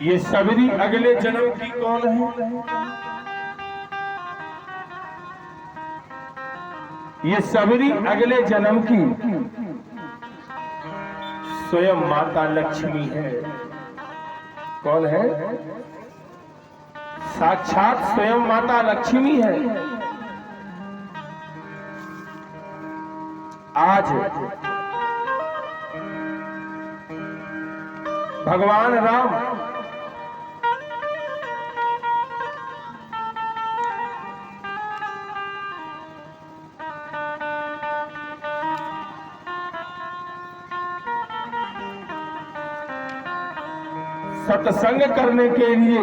ये सबरी अगले जन्म की कौन है? ये सबरी अगले जन्म की स्वयं माता लक्ष्मी है। कौन है? साक्षात स्वयं माता लक्ष्मी है। आज भगवान राम सत्संग करने के लिए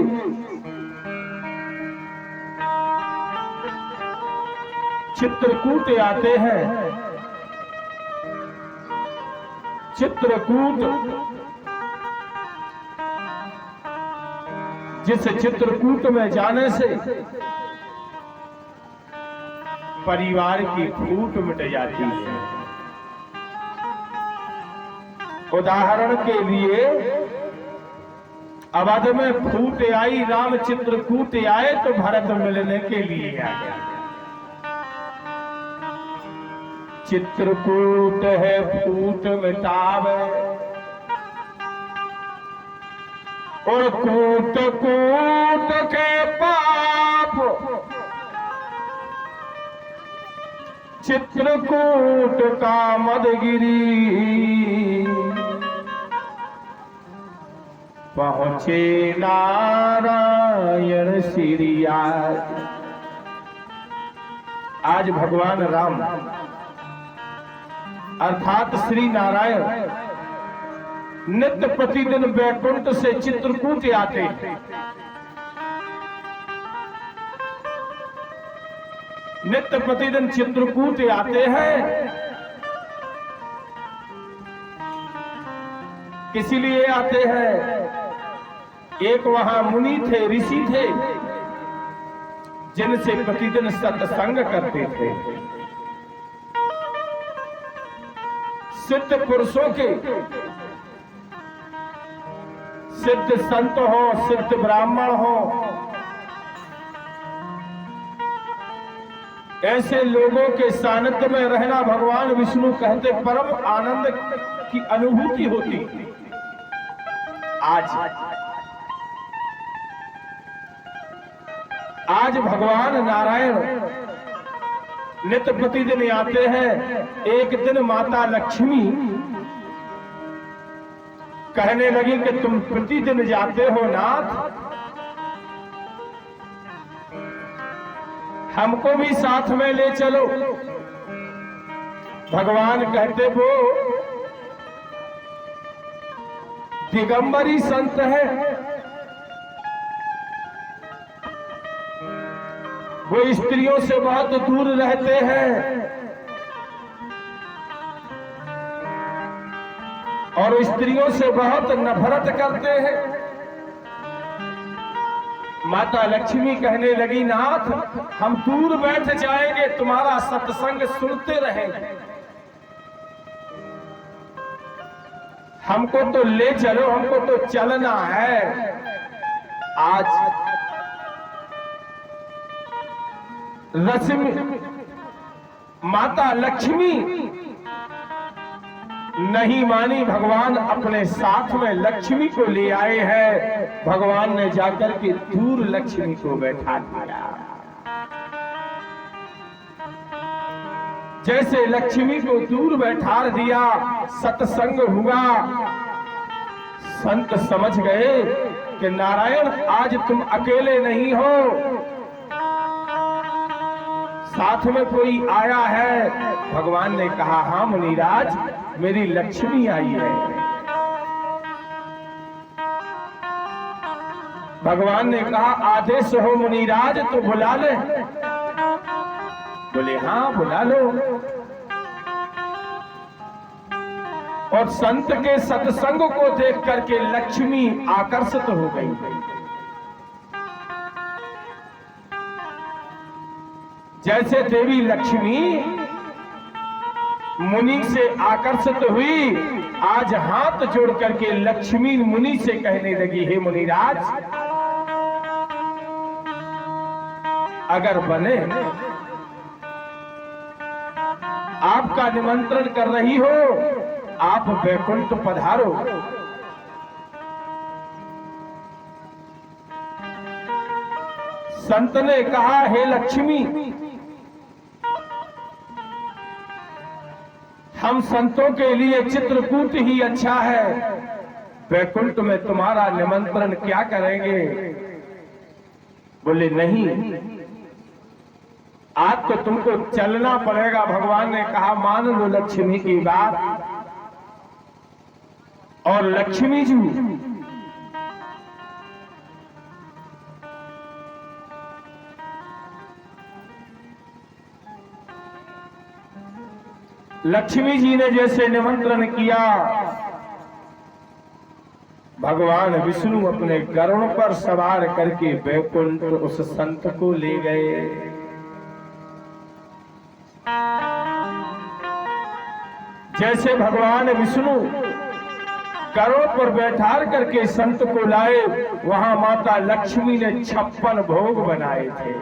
चित्रकूट आते हैं। चित्रकूट, जिस चित्रकूट में जाने से परिवार की फूट मिट जाती है। उदाहरण के लिए अवध में फूट आई, राम चित्रकूट आए तो भरत मिलने के लिए आ गया। चित्रकूट है फूट मिटावे और कूट कूट के पाप। चित्रकूट का मदगिरी पहुंचे नारायण सिरिया। आज भगवान राम अर्थात श्री नारायण नित्य प्रतिदिन वैकुंठ से चित्रकूट आते हैं। नित्य प्रतिदिन चित्रकूट आते हैं। किसी लिए आते हैं? एक वहां मुनि थे, ऋषि थे, जिनसे प्रतिदिन सत्संग करते थे। सिद्ध पुरुषों के, सिद्ध संत हो, सिद्ध ब्राह्मण हो, ऐसे लोगों के सानिध्य में रहना भगवान विष्णु कहते परम आनंद की अनुभूति होती। आज भगवान नारायण नित्य प्रतिदिन आते हैं। एक दिन माता लक्ष्मी कहने लगी कि तुम प्रतिदिन जाते हो नाथ, हमको भी साथ में ले चलो। भगवान कहते वो दिगंबरी संत है, वो स्त्रियों से बहुत दूर रहते हैं और स्त्रियों से बहुत नफरत करते हैं। माता लक्ष्मी कहने लगी नाथ, हम दूर बैठ जाएंगे, तुम्हारा सत्संग सुनते रहेंगे, हमको तो ले चलो, हमको तो चलना है। आज माता लक्ष्मी नहीं मानी। भगवान अपने साथ में लक्ष्मी को ले आए हैं। भगवान ने जाकर के दूर लक्ष्मी को बैठा दिया। जैसे लक्ष्मी को दूर बैठा दिया, सत्संग हुआ। संत समझ गए कि नारायण आज तुम अकेले नहीं हो, साथ में कोई आया है। भगवान ने कहा हाँ मुनिराज, मेरी लक्ष्मी आई है। भगवान ने कहा आदेश हो मुनिराज तो बुला ले। बोले हाँ बुला लो। और संत के सत्संग को देख करके लक्ष्मी आकर्षित हो गई। जैसे देवी लक्ष्मी मुनि से आकर्षित हुई, आज हाथ जोड़ करके लक्ष्मी मुनि से कहने लगी, हे मुनिराज, अगर बने आपका निमंत्रण कर रही हो, आप वैकुंठ पधारो। संत ने कहा, हे लक्ष्मी, हम संतों के लिए चित्रकूट ही अच्छा है, वैकुंठ में तुम्हारा निमंत्रण क्या करेंगे? बोले नहीं, आज तो तुमको चलना पड़ेगा। भगवान ने कहा, मान लो लक्ष्मी की बात। और लक्ष्मी जी लक्ष्मी जी ने जैसे निमंत्रण किया, भगवान विष्णु अपने गरुड़ पर सवार करके वैकुंठ उस संत को ले गए। जैसे भगवान विष्णु गरुड़ पर बैठा करके संत को लाए, वहां माता लक्ष्मी ने 56 भोग बनाए थे।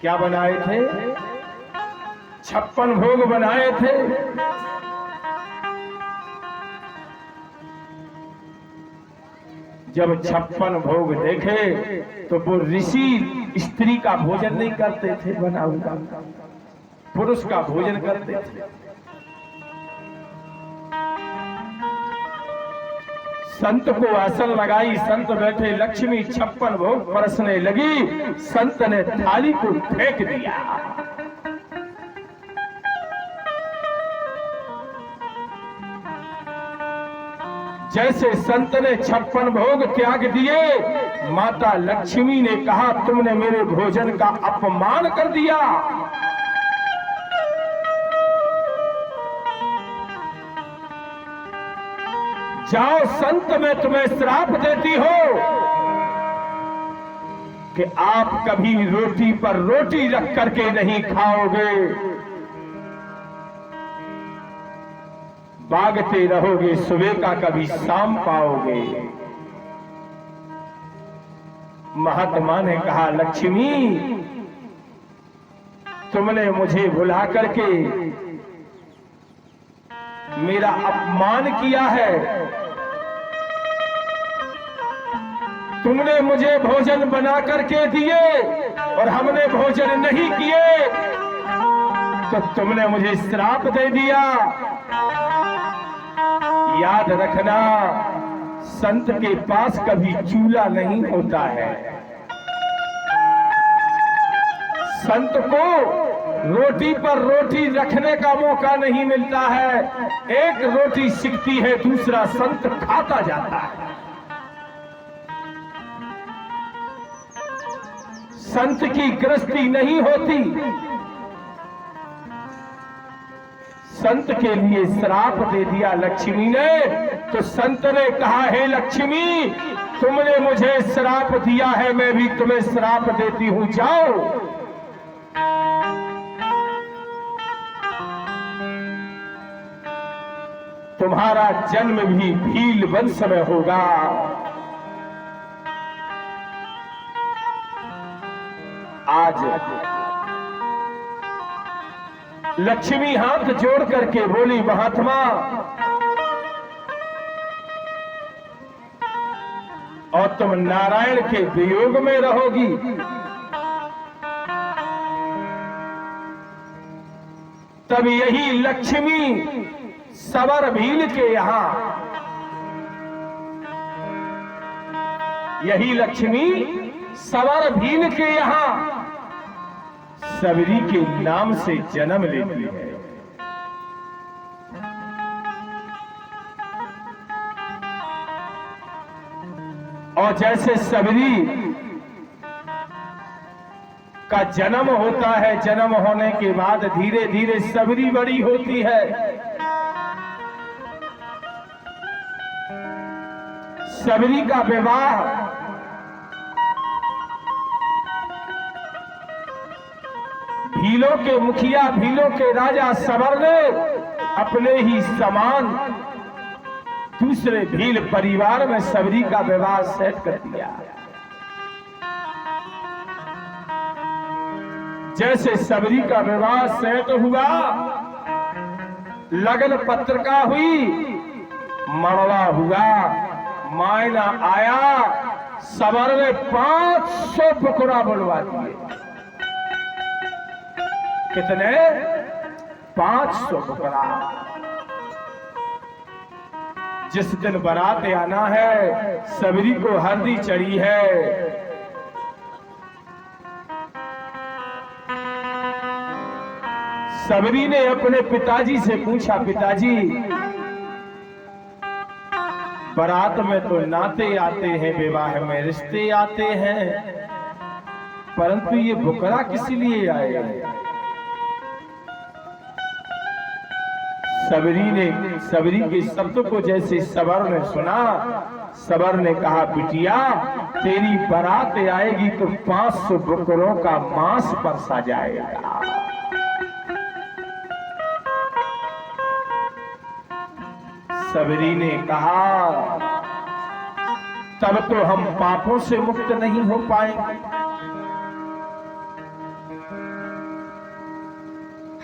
क्या बनाए थे? 56 भोग बनाए थे। जब 56 भोग देखे तो वो ऋषि स्त्री का भोजन नहीं करते थे, बना हुआ पुरुष का भोजन करते थे। संत को आसन लगाई, संत बैठे, लक्ष्मी 56 भोग परसने लगी। संत ने थाली को फेंक दिया। जैसे संत ने 56 भोग त्याग दिए, माता लक्ष्मी ने कहा, तुमने मेरे भोजन का अपमान कर दिया। जाओ संत, मैं तुम्हें श्राप देती हो कि आप कभी रोटी पर रोटी रख करके नहीं खाओगे, भागते रहोगे, सुबह का कभी शाम पाओगे। महात्मा ने कहा, लक्ष्मी, तुमने मुझे भुला करके मेरा अपमान किया है। तुमने मुझे भोजन बना करके दिए और हमने भोजन नहीं किए, तो तुमने मुझे श्राप दे दिया। याद रखना, संत के पास कभी चूल्हा नहीं होता है। संत को रोटी पर रोटी रखने का मौका नहीं मिलता है। एक रोटी सिकती है, दूसरा संत खाता जाता है। संत की गृहस्थी नहीं होती। संत के लिए श्राप दे दिया लक्ष्मी ने। तो संत ने कहा, हे लक्ष्मी, तुमने मुझे श्राप दिया है, मैं भी तुम्हें श्राप देती हूं, जाओ। तुम्हारा जन्म भी भील वंश में होगा। आज लक्ष्मी हाथ जोड़ करके बोली, महात्मा, और तुम नारायण के वियोग में रहोगी। तब यही लक्ष्मी सवर भील के यहां, यही लक्ष्मी सवर भील के यहां सबरी के नाम से जन्म लेती है। और जैसे सबरी का जन्म होता है, जन्म होने के बाद धीरे धीरे सबरी बड़ी होती है। सबरी का विवाह भीलों के मुखिया, भीलों के राजा सबर ने अपने ही समान दूसरे भील परिवार में सबरी का विवाह सेट कर दिया। जैसे सबरी का विवाह सेट हुआ, लगन पत्रिका हुई, मरवा हुआ, मायना आया, सबर ने 500 बकरा बुलवा दिए। कितने? 500 बकरा। जिस दिन बारात आना है, सबरी को हल्दी चढ़ी है, सबरी ने अपने पिताजी से पूछा, पिताजी बारात में तो नाते आते हैं, विवाह में रिश्ते आते हैं, परंतु ये बकरा किस लिए आए हैं? सबरी के शब्द को जैसे सबर ने सुना, सबर ने कहा, बिटिया तेरी बारात आएगी तो 500 बकरों का मांस परसा जाएगा। सबरी ने कहा, तब तो हम पापों से मुक्त नहीं हो पाएंगे।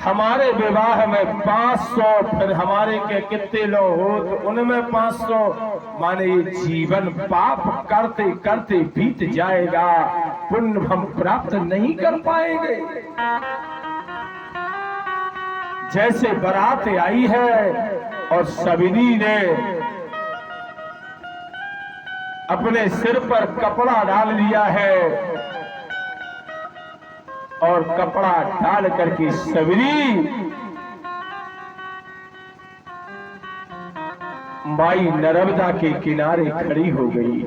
हमारे विवाह में 500, फिर हमारे के कितने लोग हो तो उनमें 500, माने ये जीवन पाप करते करते बीत जाएगा, पुण्य हम प्राप्त नहीं कर पाएंगे। जैसे बारात आई है और सबरी ने अपने सिर पर कपड़ा डाल लिया है और कपड़ा डाल करके सबरी माई नर्मदा के किनारे खड़ी हो गई।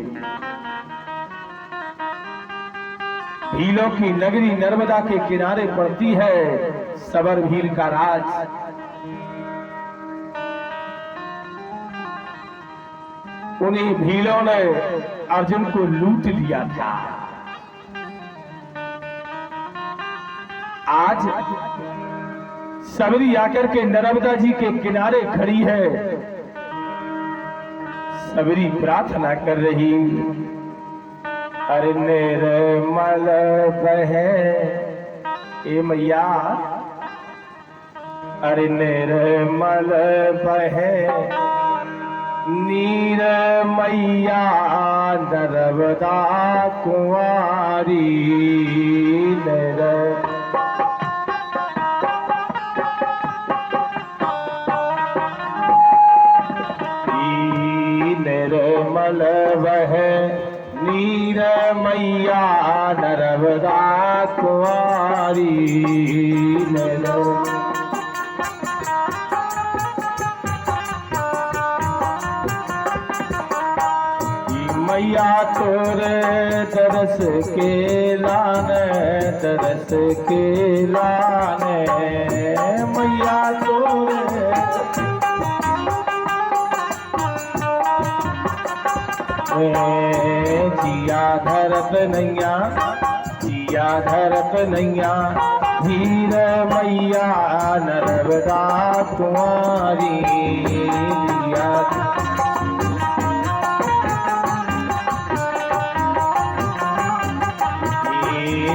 भीलों की नगरी नर्मदा के किनारे पड़ती है सबर भील का राज। उन्हीं भीलों ने अर्जुन को लूट लिया था। आज सबरी आकर के नर्मदा जी के किनारे खड़ी है। सबरी प्रार्थना कर रही, अरे निर्मल बहे ए मैया, अरे निर्मल बहे नीर मैया नर्मदा कुंवारी। निर्मल वह नीर मैया नर्मदा कुंवारी। मैया तोरे दरस के लाने, दरस के लाने, मैया तोरे जिया धरत नैया, जिया धरत नैया, धीर मैया नर्मदा कुंवारी।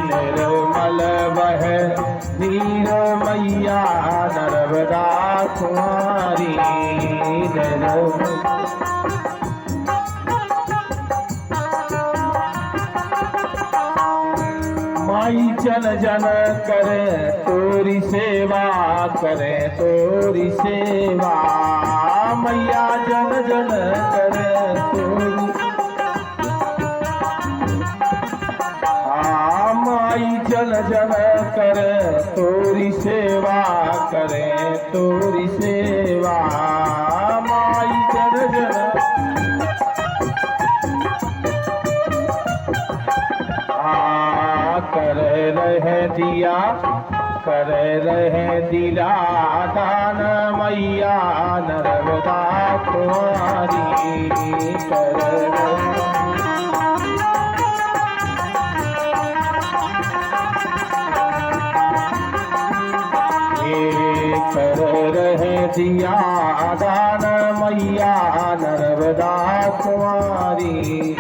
निर्मल बह नीर मैया नर्मदा कुंवारी। माई जन जन करे तोरी सेवा, करे तोरी सेवा, मैया जन जन करे तोरी। माई जन जन करे तोरी सेवा, करे तोरी सेवा, माई जन जन। कर रहे दिया, कर रहे दिला दान मैया नर्मदा कुंवारी। कर रहे जिया दान मैया नर्मदा कुमारी।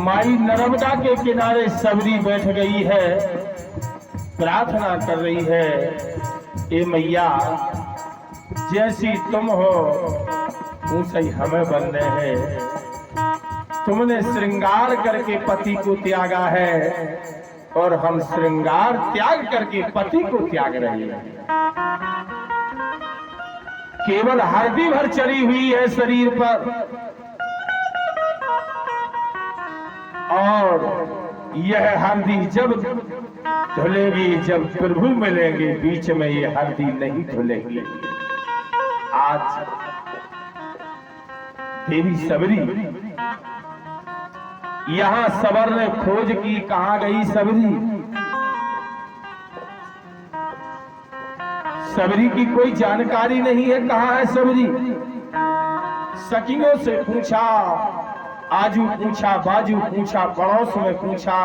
माई नर्मदा के किनारे सबरी बैठ गई है, प्रार्थना कर रही है, ए मैया जैसी तुम हो ऊंचाई ही हमें बनने हैं। तुमने श्रृंगार करके पति को त्यागा है और हम श्रृंगार त्याग करके पति को त्याग रहे हैं। केवल हरदी भर चढ़ी हुई है शरीर पर और यह हरदी जब धुलेगी, जब प्रभु मिलेंगे, बीच में ये हरदी नहीं धुलेगी। आज देवी सबरी यहां सबर ने खोज की, कहां गई सबरी? सबरी की कोई जानकारी नहीं है, कहां है सबरी? सखियों से पूछा, आजू पूछा, बाजू पूछा, पड़ोस में पूछा,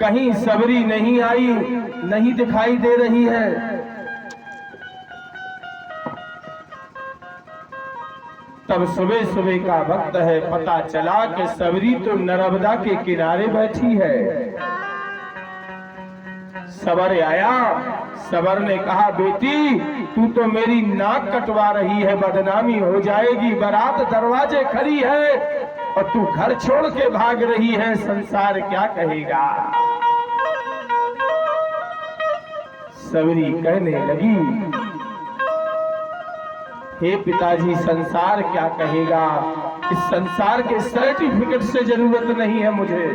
कहीं सबरी नहीं आई, नहीं दिखाई दे रही है। तब सुबह सुबह का वक्त है, पता चला कि सबरी तो नर्मदा के किनारे बैठी है। सबर आया, सबर ने कहा बेटी तू तो मेरी नाक कटवा रही है, बदनामी हो जाएगी, बारात दरवाजे खड़ी है और तू घर छोड़ के भाग रही है, संसार क्या कहेगा? सबरी कहने लगी, हे पिताजी संसार क्या कहेगा? इस संसार के सर्टिफिकेट से जरूरत नहीं है मुझे।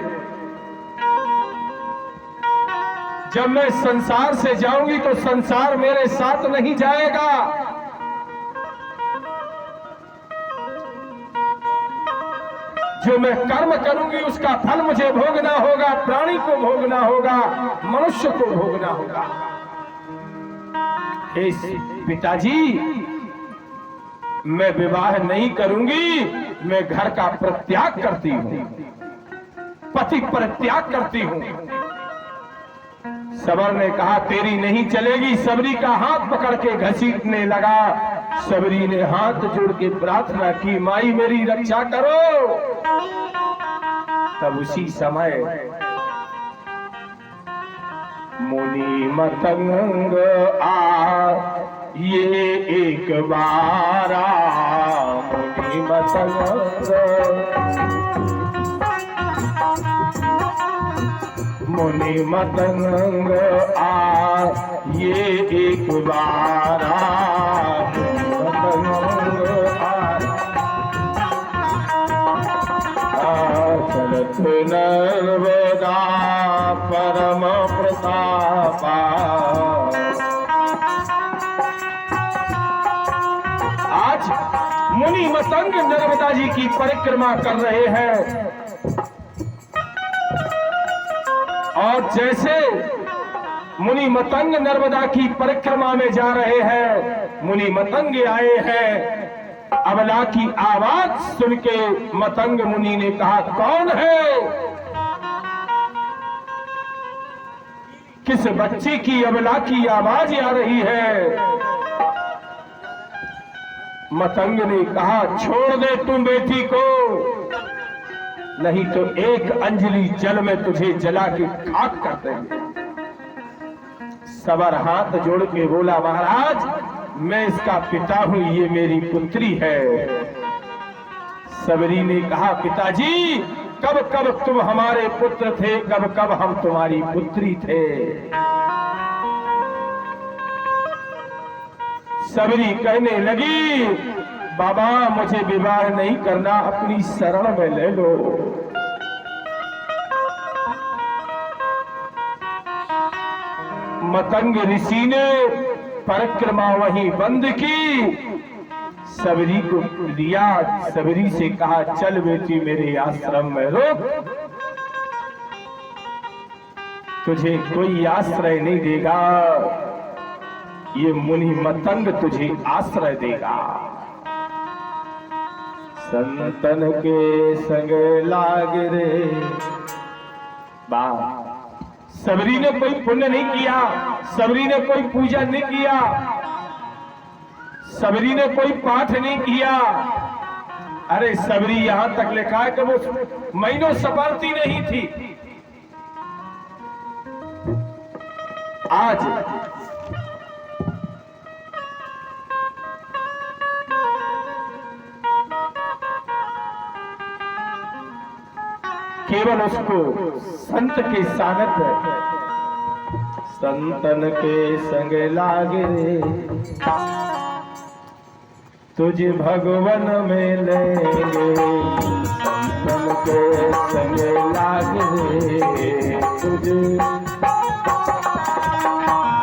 जब मैं संसार से जाऊंगी तो संसार मेरे साथ नहीं जाएगा। जो मैं कर्म करूंगी उसका फल मुझे भोगना होगा, प्राणी को भोगना होगा, मनुष्य को भोगना होगा। हे पिताजी मैं विवाह नहीं करूंगी, मैं घर का परित्याग करती हूं, पति परित्याग करती हूं। सबर ने कहा तेरी नहीं चलेगी। सबरी का हाथ पकड़ के घसीटने लगा। सबरी ने हाथ जोड़ के प्रार्थना की, माई मेरी रक्षा करो। तब उसी समय मुनि मतंग आ ये एक बारा, मुनि मतंग, मुनि मतंग आ ये एक बारा, मतंग चलत नर्मदा परम प्रतापा। आज मुनि मतंग नर्मदा जी की परिक्रमा कर रहे हैं और जैसे मुनि मतंग नर्मदा की परिक्रमा में जा रहे हैं, मुनि मतंग आए हैं। अबला की आवाज सुन के मतंग मुनि ने कहा कौन है? किस बच्चे की अबला की आवाज आ रही है? मतंग ने कहा छोड़ दे तुम बेटी को, नहीं तो एक अंजलि जल में तुझे जला के खाक कर देंगे। सबर हाथ जोड़ के बोला महाराज मैं इसका पिता हूं, ये मेरी पुत्री है। सबरी ने कहा पिताजी कब कब तुम हमारे पुत्र थे, कब कब हम तुम्हारी पुत्री थे। सबरी कहने लगी, बाबा मुझे विवाह नहीं करना, अपनी शरण में ले लो। मतंग ऋषि ने परिक्रमा वहीं बंद की, सबरी को लिया, सबरी से कहा चल बेटी मेरे आश्रम में रुक, तुझे कोई आश्रय नहीं देगा, ये मुनि मतंग तुझे आश्रय देगा। संतन के संग लाग रे बा, सबरी ने कोई पुण्य नहीं किया, सबरी ने कोई पूजा नहीं किया, सबरी ने कोई पाठ नहीं किया। अरे सबरी यहां तक लिखा है कि वो महीनों सपरती नहीं थी। आज केवल उसको संत के सानिध्य, संतन के संग लागे रे, तुझे भगवन में लेंगे, संतन के संग लागे रे, तुझे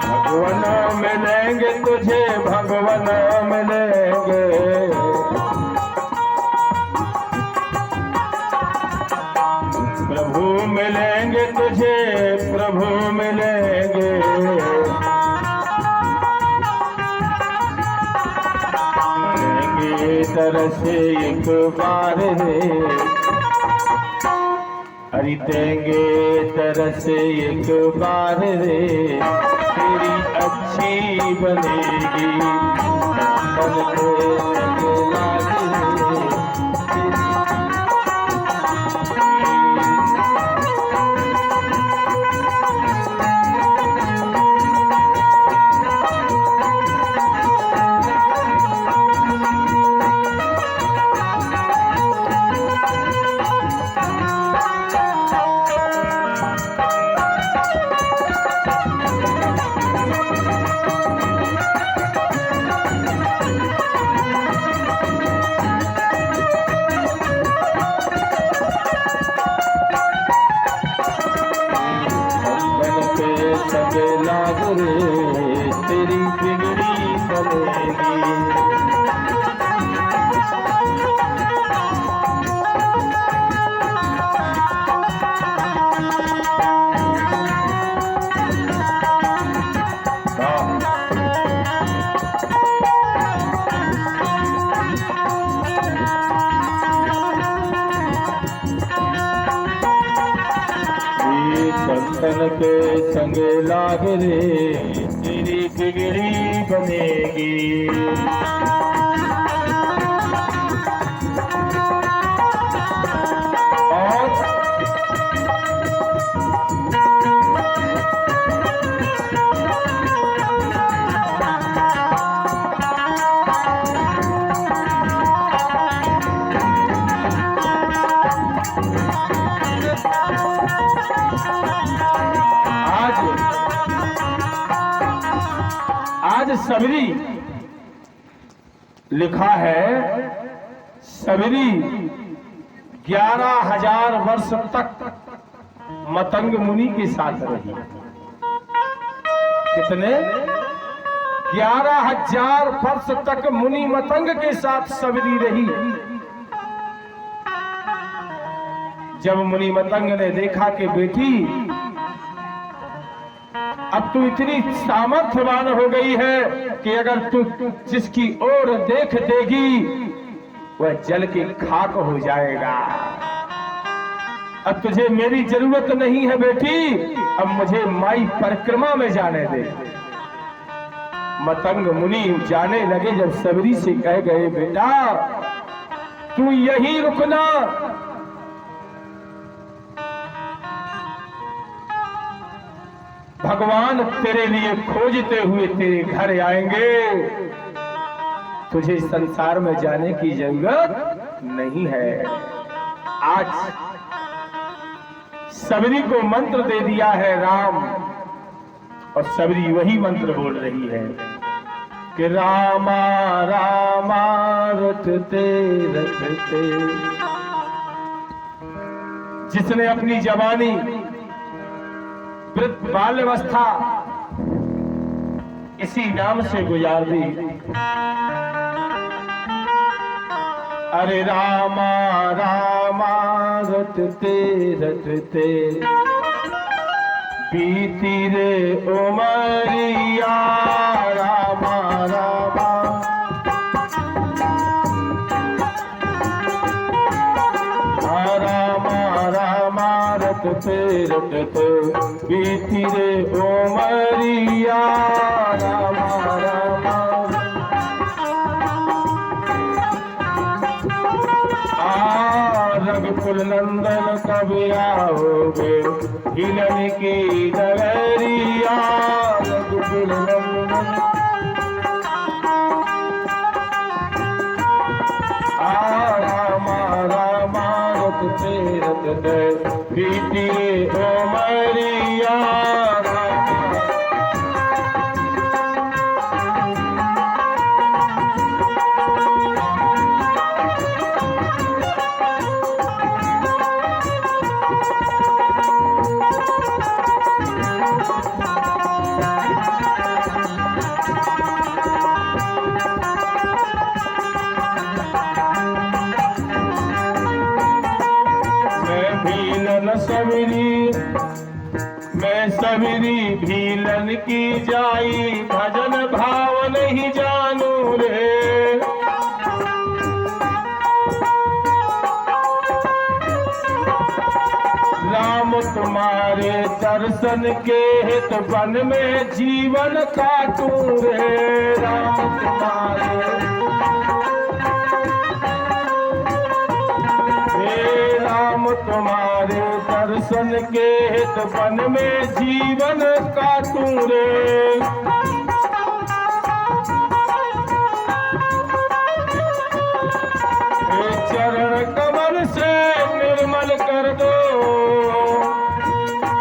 भगवन में लेंगे, तुझे भगवन में लेंगे। प्रभु मिलेंगे तुझे, प्रभु मिलेंगे। देंगे तरस एक बार रे, हरि देंगे तरस एक बार रे, तेरी अच्छी बनेगी। तेरी बिगड़ी बनेगी। संतन के संग लाग रे, तेरी बिगड़ी बनेगी। आज सबरी लिखा है, सबरी 11,000 वर्ष तक मतंग मुनि के साथ रही। कितने? 11,000 वर्ष तक मुनि मतंग के साथ सबरी रही। जब मुनि मतंग ने देखा कि बेटी अब तू इतनी सामर्थ्यवान हो गई है कि अगर तू जिसकी ओर देख देगी वह जल के खाक हो जाएगा, अब तुझे मेरी जरूरत नहीं है बेटी, अब मुझे माई परिक्रमा में जाने दे। मतंग मुनि जाने लगे। जब सबरी से कह गए बेटा तू यहीं रुकना, भगवान तेरे लिए खोजते हुए तेरे घर आएंगे, तुझे संसार में जाने की जरूरत नहीं है। आज सबरी को मंत्र दे दिया है राम, और सबरी वही मंत्र बोल रही है। कि रामा रामा रटते रटते, जिसने अपनी जवानी वृद्ध बाल्यावस्था इसी नाम से गुजार दी। अरे रामा रामा रटते रटते बीती रे उमरिया, रामा रामा रामा रामा रटते रटते बीती रे उमरिया, रामा रामा रघुकुल नंदन कब आओगे हिलन की डगरिया, रघुकुल नंदन रामा रामा रटते रटते बीती उमरिया, मैं सबरी भीलन की जाई, भजन भाव नहीं जानू रे। राम तुम्हारे दर्शन के हित वन में जीवन काटू रे, राम तुम्हारे राम तुम्हारे दर्शन के हित वन में जीवन काटू रे। चरण कमल से निर्मल कर दो,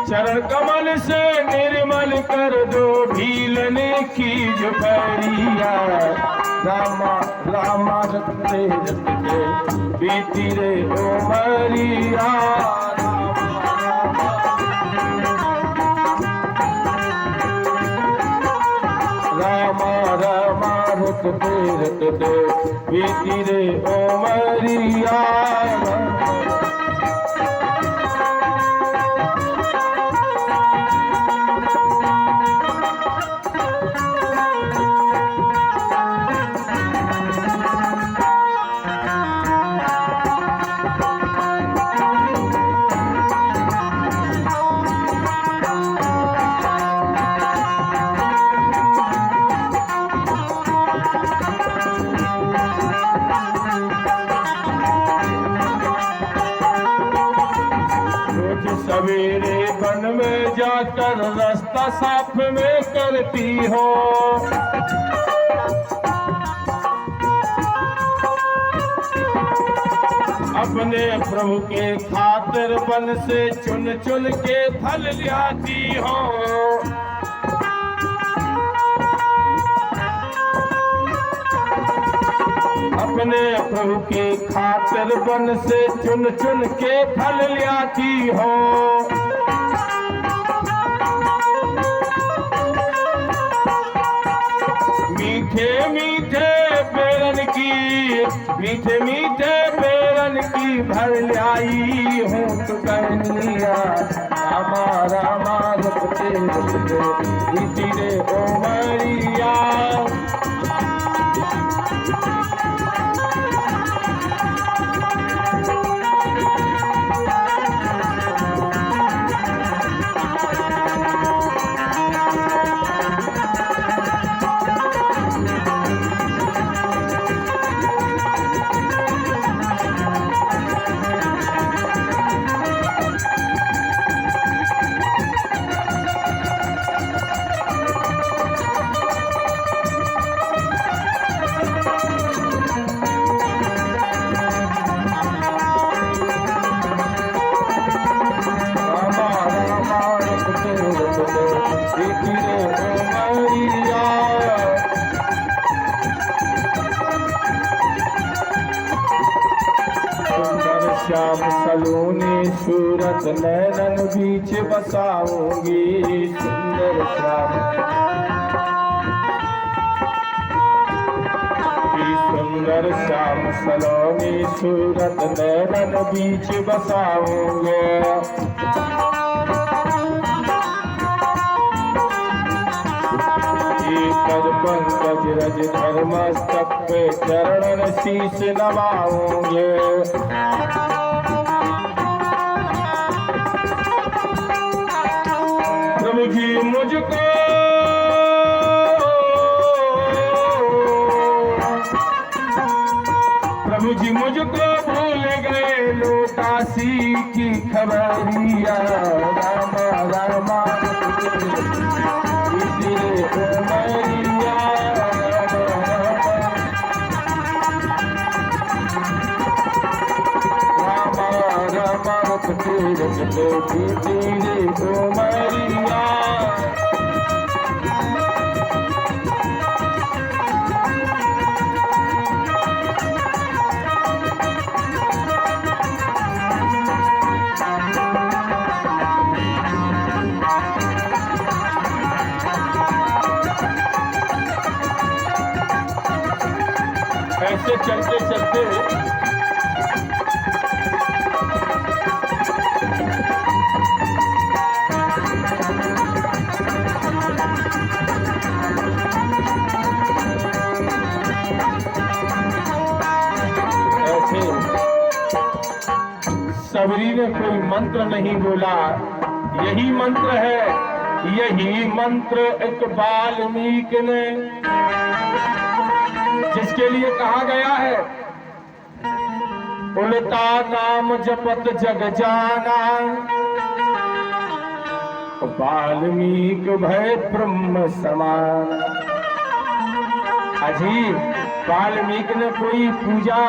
चरण कमल से निर्मल कर दो भीलने की जुफरिया, रामा रामा रटते रटते बीती रे उमरिया, रामा रामा रटते रटते बीती रे उमरिया। सवेरे वन में जाकर रास्ता साफ में करती हो, अपने प्रभु के खातिर वन से चुन चुन के फल लाती हो। अपने प्रभु के खातिर वन से चुन चुन के फल लाती हो। मीठे मीठे पेरन की, मीठे मीठे पेरन की भर लाई हूँ तो कन्हैया, रामा रामा रटते रटते बीती रे उमरिया। श्याम सलोने सूरत नैनन बीच बसाऊंगी। सुंदर श्याम सुंदर श्याम सलोने सूरत नैनन बीच बसाऊंगे। पद पंकज रज धर्मस्तक पे चरणन शीश नवाऊंगे। प्रभु जी मुझको भूल गए लोकासी की खबरिया। रामा रामा ऐसे चलते चलते सबरी ने कोई मंत्र नहीं बोला। यही मंत्र है, यही मंत्र एक वाल्मीकि ने, जिसके लिए कहा गया है उल्टा नाम जपत जग जाना। वाल्मीकि भय ब्रह्म समान। अजीब, वाल्मीकि ने कोई पूजा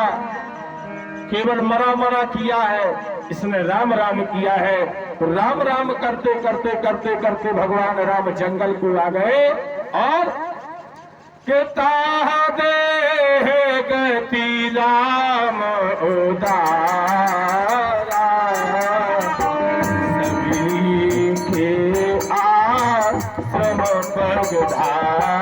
केवल मरा मरा किया है, इसने राम राम किया है। तो राम राम करते करते करते करते भगवान राम जंगल को आ गए और दे गति राम उदारा। सभी के आश्रम पगधारा।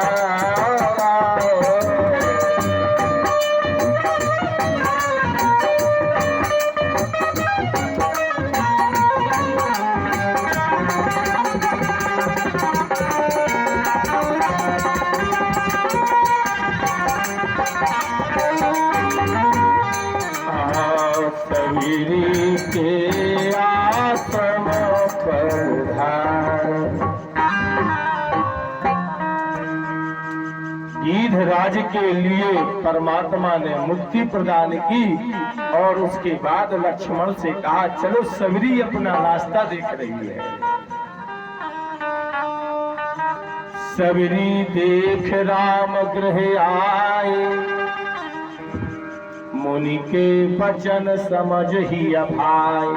के आश्रम पधार। गीधराज के लिए परमात्मा ने मुक्ति प्रदान की और उसके बाद लक्ष्मण से कहा चलो सबरी अपना रास्ता देख रही है। सबरी देख राम गृह आए, मुनि के वचन समझ ही अभाए।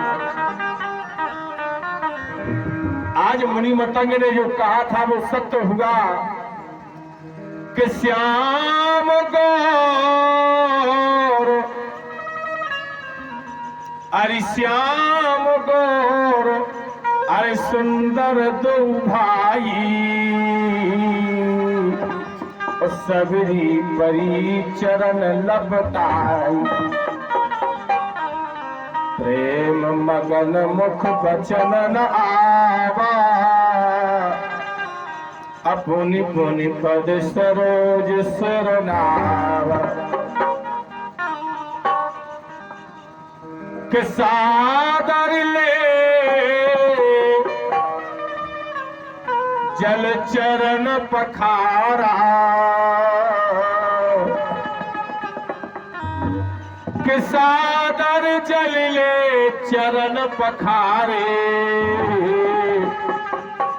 आज मुनि मतंग ने जो कहा था वो सत्य हुआ कि श्याम गौर, अरे श्याम गौर, अरे सुंदर दो भाई। सबरी परी चरण लपटाई, प्रेम मगन मुख बचन न आवा। अपनी पुनि पद सरोज सरनावा। के सादर ले जल चरण पखारा। के सादर जल ले चरण पखारे।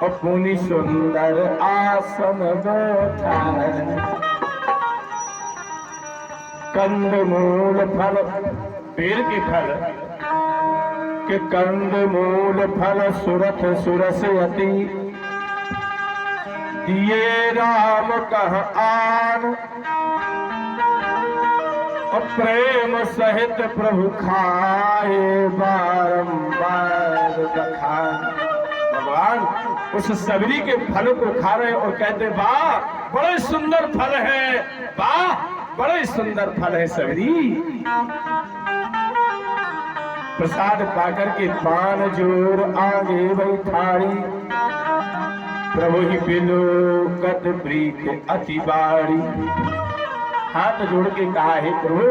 अपनी सुंदर आसन बैठाए। कंद मूल फल, पेड़ के फल के कंद मूल फल सुरथ सुरस अति। दिए राम कह आन, और प्रेम सहित प्रभु खाए बारंबार बखान। भगवान उस सबरी के फल को खा रहे और कहते वाह बड़े सुंदर फल है, वाह बड़े सुंदर फल है सबरी। प्रसाद पाकर के पान जोर आगे बैठारी, प्रभु ही बिलो कद प्रीत अति बारी। हाथ जोड़ के कहा है प्रभु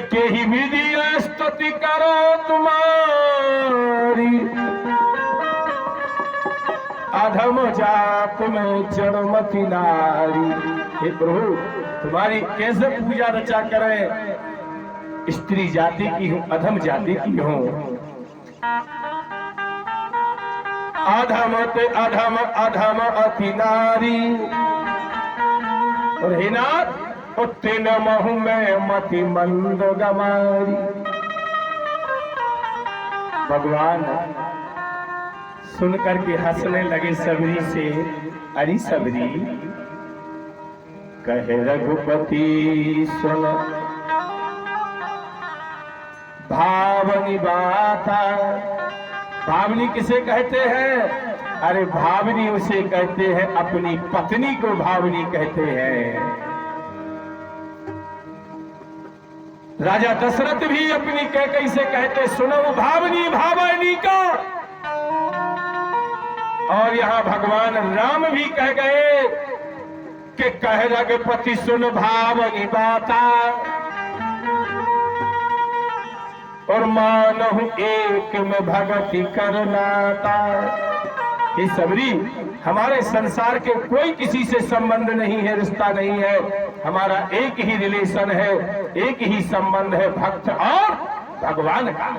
के ही विधि स्तुति करो तुम्हारी, अधम जात में जन्मति नारी। हे प्रभु तुम्हारी कैसे पूजा रचा करें, स्त्री जाति की हूँ, अधम जाति की हूँ। अधम ते अधम अधम अति नारी, और हे नाथ उत्तीन महु में मति मंद गमारी। भगवान सुन करके हंसने लगे सबरी से। अरे सबरी कहे रघुपति सुन भावनी बाता। भावनी किसे कहते हैं? अरे भावनी उसे कहते हैं, अपनी पत्नी को भावनी कहते हैं। राजा दशरथ भी अपनी कैकई से कहते सुनो भावनी भावनी का। और यहां भगवान राम भी कह गए कि कह रघुपति सुन भावनी बाता, और मानहु एक में भगति करनाता। ये सबरी हमारे संसार के कोई किसी से संबंध नहीं है, रिश्ता नहीं है, हमारा एक ही रिलेशन है, एक ही संबंध है, भक्त और भगवान का।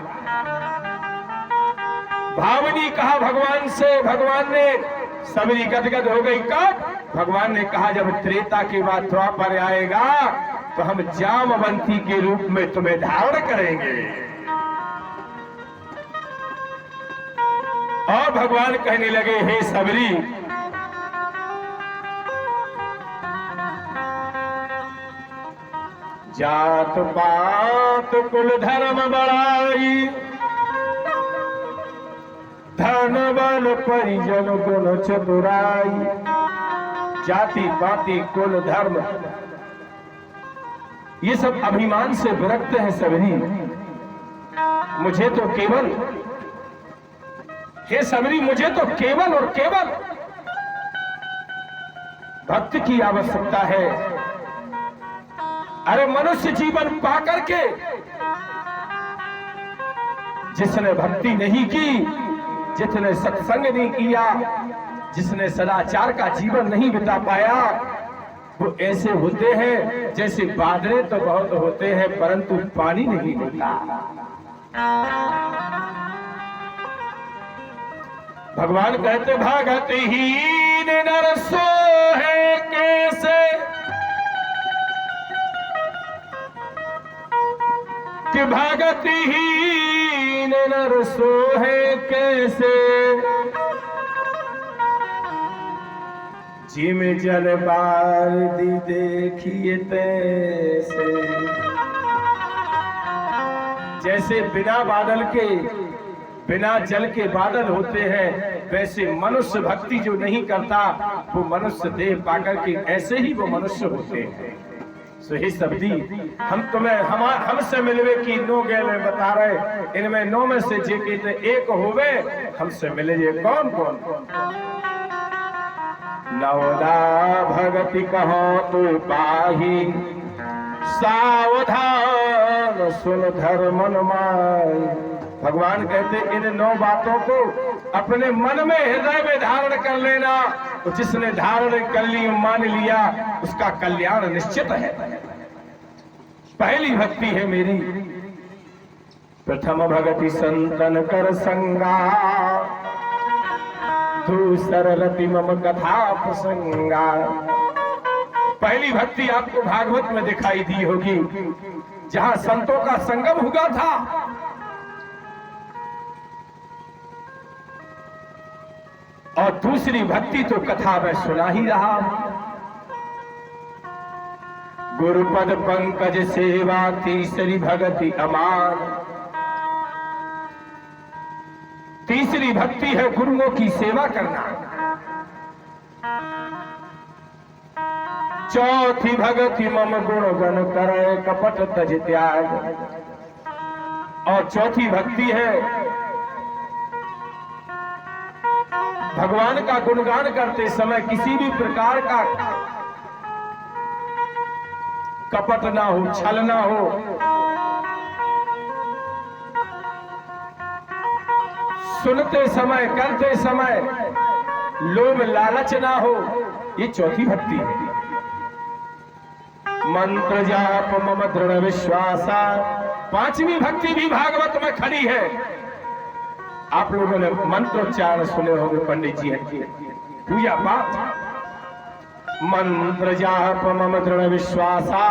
भावनी कहा भगवान से। भगवान ने सबरी गदगद हो गई। कब? भगवान ने कहा जब त्रेता के बाद द्वापर आएगा तो हम जामवंती के रूप में तुम्हें धारण करेंगे। और भगवान कहने लगे हे सबरी जात पात कुल धर्म बड़ाई, धन बल परिजन गुण चतुराई। जाति पाति कुल धर्म ये सब अभिमान से विरक्त है सबरी। मुझे तो केवल हे सबरी मुझे तो केवल और केवल भक्त की आवश्यकता है। अरे मनुष्य जीवन पाकर के जिसने भक्ति नहीं की, जिसने सत्संग नहीं किया, जिसने सदाचार का जीवन नहीं बिता पाया, वो ऐसे होते हैं जैसे बादले तो बहुत होते हैं परंतु पानी नहीं होता। भगवान कहते भगतिहीन नर सोहे कैसे, कि भगतिहीन नर सोहे कैसे, जिम जल बार दी देखिए तैसे। जैसे बिना बादल के, बिना जल के बादल होते हैं, वैसे मनुष्य भक्ति जो नहीं करता वो मनुष्य देह पाकर के ऐसे ही वो मनुष्य होते हैं। सो ही सबदी हम तुम्हें हमसे मिलवे की नो गैल में बता रहे, इनमें नौ में से जे कहते एक होवे हमसे मिले जे कौन कौन। नवदा भगति कहो तो पाही, सावधान सुन धर्मन माई। भगवान कहते इन 9 बातों को अपने मन में हृदय में धारण कर लेना, तो जिसने धारण कर ली मान लिया उसका कल्याण निश्चित है। पहली भक्ति है मेरी प्रथम भगति संतन कर संगा, दूसर रति मम कथा प्रसंगा। पहली भक्ति आपको भागवत में दिखाई दी होगी जहां संतों का संगम हुआ था। और दूसरी भक्ति तो कथा में सुना ही रहा। गुरुपद पंकज सेवा तीसरी भगति अमान। तीसरी भक्ति है गुरुओं की सेवा करना। चौथी भगति मम गुण गण करे कपट तज त्याग। और चौथी भक्ति है भगवान का गुणगान करते समय किसी भी प्रकार का कपट ना हो, छल ना हो, सुनते समय करते समय लोभ लालच ना हो। ये चौथी भक्ति है। मंत्र जाप मम दृढ़ विश्वासा। पांचवी भक्ति भी भागवत में खड़ी है। आप लोगों ने मंत्रोच्चारण सुने होंगे पंडित जी की पूजा पाठ। मंत्र जाप मम दृढ़ विश्वासा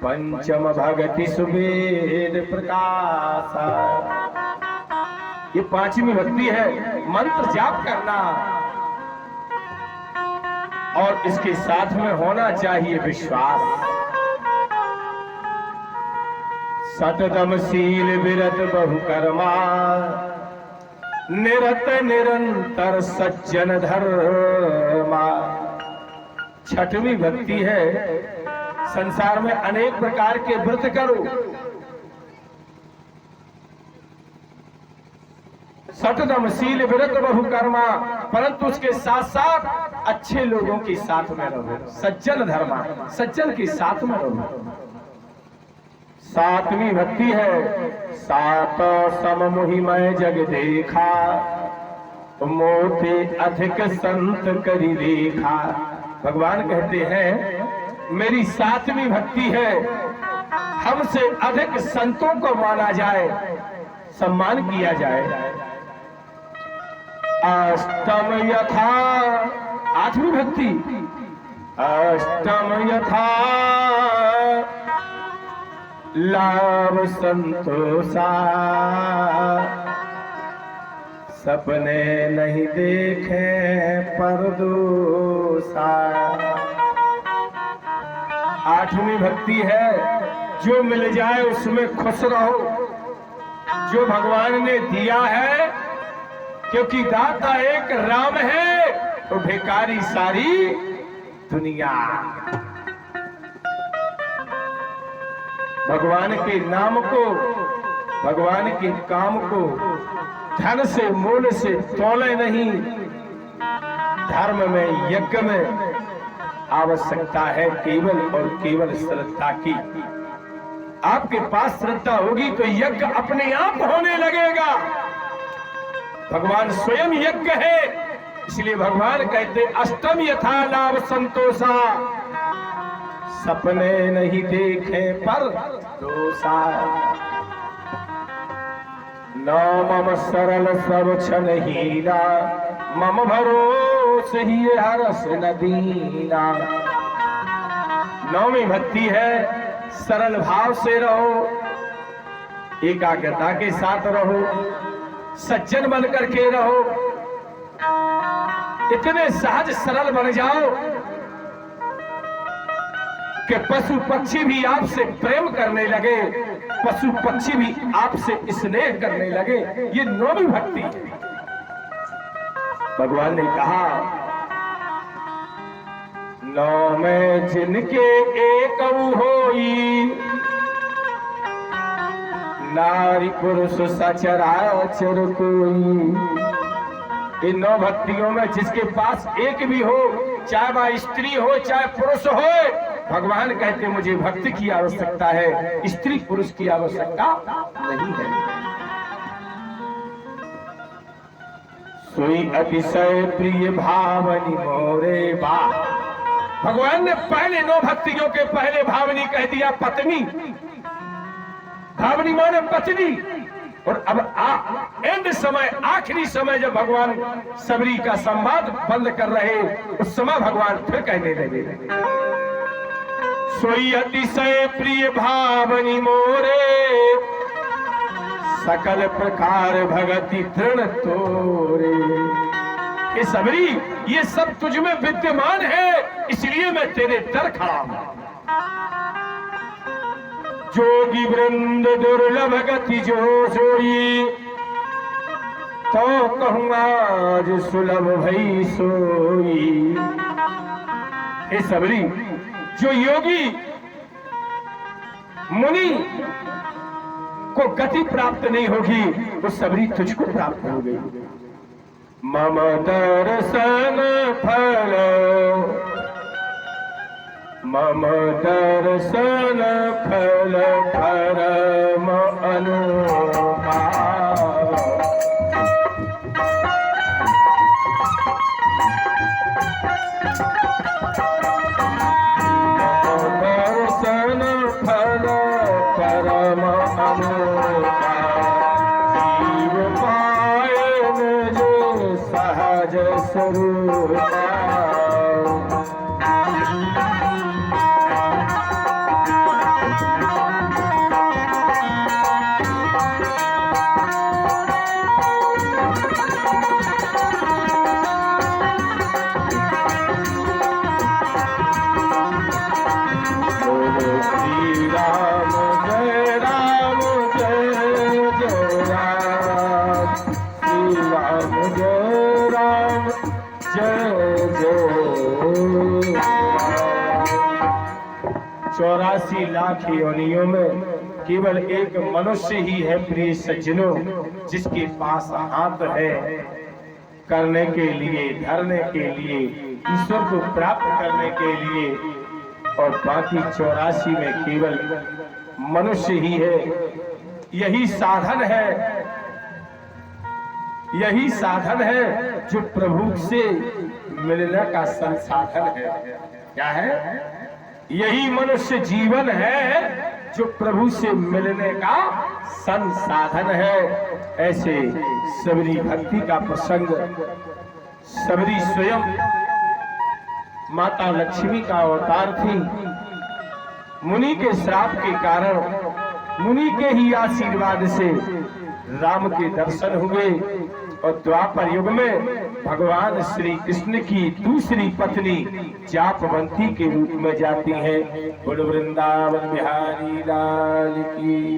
पंचम भगति सुवेद प्रकाशा। ये पांचवी भक्ति है, मंत्र जाप करना और इसके साथ में होना चाहिए विश्वास। सततम शील विरत बहुकर्मा निरत निरंतर सज्जन धर्मा। छठवीं भक्ति है संसार में अनेक प्रकार के व्रत करो। सततम शील विरत बहुकर्मा, परंतु उसके साथ साथ अच्छे लोगों के साथ में रहो। सज्जन धर्मा, सज्जन के साथ में रहो। सातवीं भक्ति है सात सम मुहि मैं जग देखा मोते अधिक संत करी देखा। भगवान कहते हैं मेरी सातवीं भक्ति है हमसे अधिक संतों को माना जाए, सम्मान किया जाए। अष्टम यथा, आठवीं भक्ति अष्टम यथा लाभ संतोषा सपने नहीं देखे परदोषा। आठवीं भक्ति है जो मिल जाए उसमें खुश रहो। जो भगवान ने दिया है, क्योंकि दाता एक राम है तो भिखारी सारी दुनिया। भगवान के नाम को, भगवान के काम को धन से मूल्य से तोले नहीं। धर्म में यज्ञ में आवश्यकता है केवल और केवल श्रद्धा की। आपके पास श्रद्धा होगी तो यज्ञ अपने आप होने लगेगा। भगवान स्वयं यज्ञ है, इसलिए भगवान कहते अष्टम यथा लाभ संतोषा सपने नहीं देखे पर दोषा। नौ मम सरल सब क्षण हीना मम भरोस ही हरस न दीना। नौवीं भक्ति है सरल भाव से रहो, एकाग्रता के साथ रहो, सज्जन बन करके रहो। इतने सहज सरल बन जाओ कि पशु पक्षी भी आपसे प्रेम करने लगे, पशु पक्षी भी आपसे स्नेह करने लगे। ये नौवीं भक्ति है। भगवान ने कहा नौ में जिनके एक होई नारी पुरुष सचराचर कोई। इन नौ भक्तियों में जिसके पास एक भी हो, चाहे वह स्त्री हो चाहे पुरुष हो, भगवान कहते मुझे भक्ति की आवश्यकता है, स्त्री पुरुष की आवश्यकता नहीं है। सोई अतिशय प्रिय भावनी मोरे बा। भगवान ने पहले नौ भक्तियों के पहले भावनी कह दिया पत्नी। भावनी माने पत्नी। और अब एंड समय, आखिरी समय जब भगवान सबरी का संवाद बंद कर रहे, उस समय भगवान फिर कहने लगे सोई अतिशय प्रिय भावनी मोरे सकल प्रकार भगति तृण तोरे। ये सबरी, ये सब तुझ में विद्यमान है, इसलिए मैं तेरे दर खड़ा हूं। जोगी वृंद दुर्लभ गति जो सोई, तो कहूँ आज सुलभ भई सोई। हे सबरी, जो योगी मुनि को गति प्राप्त नहीं होगी, वो सबरी तुझको प्राप्त हो गई। मम दर्शन फल, मम दर्शन फल परम अनुभाव। दर्शन फल परम अनुभाव, जीव पाए मुझे सहज स्वरूप। चौरासी लाख योनियों में केवल एक मनुष्य ही है प्रिय सज्जनों, जिसके पास हाथ है करने के लिए, धरने के लिए, ईश्वर को प्राप्त करने के लिए, और बाकी 84 में केवल मनुष्य ही है। यही साधन है, यही साधन है जो प्रभु से मिलने का संसाधन है। क्या है? यही मनुष्य जीवन है जो प्रभु से मिलने का संसाधन है। ऐसे सबरी भक्ति का प्रसंग, सबरी स्वयं माता लक्ष्मी का अवतार थी। मुनि के श्राप के कारण, मुनि के ही आशीर्वाद से राम के दर्शन हुए, और द्वापर युग में भगवान श्री कृष्ण की दूसरी पत्नी जापवंती के रूप में जाती है। बोलो वृंदावन बिहारी लाल की।